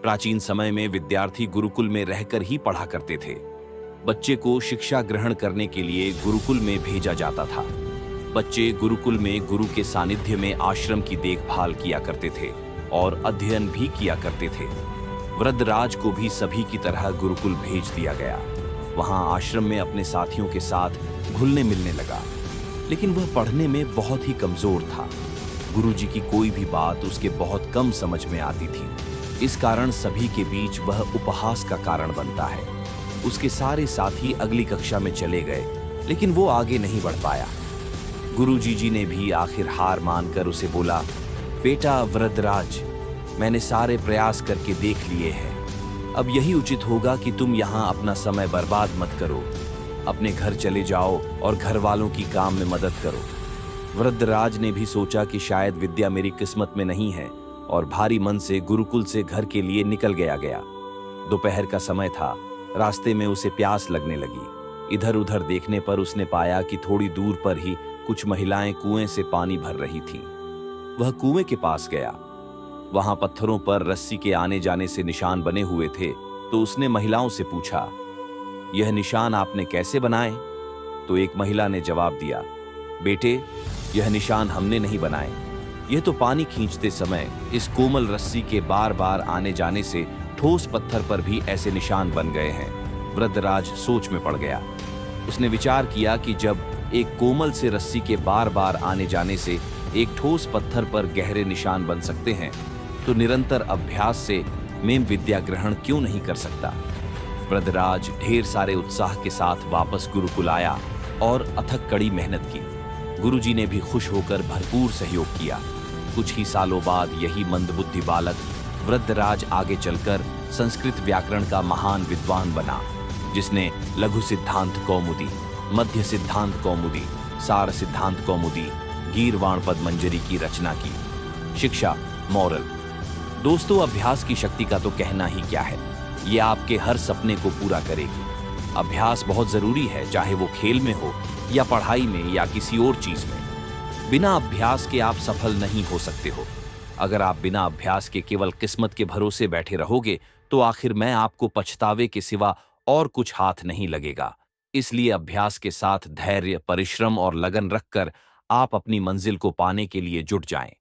प्राचीन समय में विद्यार्थी गुरुकुल में रहकर ही पढ़ा करते थे। बच्चे को शिक्षा ग्रहण करने के लिए गुरुकुल में भेजा जाता था। बच्चे गुरुकुल में गुरु के सानिध्य में आश्रम की देखभाल किया करते थे और अध्ययन भी किया करते थे। वृद्धराज को भी सभी की तरह गुरुकुल भेज दिया गया। वहां आश्रम में अपने साथियों के साथ घुलने मिलने लगा, लेकिन वह पढ़ने में बहुत ही कमजोर था। गुरुजी की कोई भी बात उसके बहुत कम समझ में आती थी। इस कारण सभी के बीच वह उपहास का कारण बनता है। उसके सारे साथी अगली कक्षा में चले गए, लेकिन वो आगे नहीं बढ़ पाया। गुरुजी जी ने भी आखिर हार मानकर उसे बोला, बेटा वृद्धराज, मैंने सारे प्रयास करके देख लिए हैं। अब यही उचित होगा कि तुम यहाँ अपना समय बर्बाद मत करो। अपने घर चले जाओ और घर वालों की काम में मदद करो। वृद्धराज ने भी सोचा कि शायद विद्या मेरी किस्मत में नहीं है और भारी मन से गुरुकुल से घर के लिए निकल गया। दोपहर का समय था। रास्ते में उसे प्यास लगने लगी। इधर उधर देखने पर उसने पाया कि थोड़ी दूर पर ही कुछ महिलाएं कुएं से पानी भर रही थीं। वह कुएं के पास गया। वहां पत्थरों पर रस्सी के आने जाने से निशान बने हुए थे, तो उसने महिलाओं से पूछा, यह निशान आपने कैसे बनाए? तो एक महिला ने जवाब दिया, बेटे, यह निशान हमने नहीं बनाए। यह तो पानी खींचते समय इस कोमल रस्सी के बार बार आने जाने से ठोस पत्थर पर भी ऐसे निशान बन गए हैं। वृद्धराज सोच में पड़ गया। उसने विचार किया कि जब एक कोमल से रस्सी के बार बार आने जाने से एक ठोस पत्थर पर गहरे निशान बन सकते हैं, तो निरंतर अभ्यास से मैं विद्या ग्रहण क्यों नहीं कर सकता। वृद्धराज ढेर सारे उत्साह के साथ वापस गुरुकुल आया और अथक कड़ी मेहनत की। गुरुजी ने भी खुश होकर भरपूर सहयोग किया। कुछ ही सालों बाद यही मंदबुद्धि बालक वृद्धराज आगे चलकर संस्कृत व्याकरण का महान विद्वान बना, जिसने लघु सिद्धांत कौमुदी, मध्य सिद्धांत कौमुदी, सार सिद्धांत कौमुदी, गीर्वाण पद मंजरी की रचना की। शिक्षा, मॉरल। दोस्तों, अभ्यास की शक्ति का तो कहना ही क्या है। ये आपके हर सपने को पूरा करेगी। अभ्यास बहुत जरूरी है, चाहे वो खेल में हो या पढ़ाई में या किसी और चीज में। बिना अभ्यास के आप सफल नहीं हो सकते हो। अगर आप बिना अभ्यास के केवल किस्मत के भरोसे बैठे रहोगे, तो आखिर में आपको पछतावे के सिवा और कुछ हाथ नहीं लगेगा। इसलिए अभ्यास के साथ धैर्य, परिश्रम और लगन रखकर आप अपनी मंजिल को पाने के लिए जुट जाएं।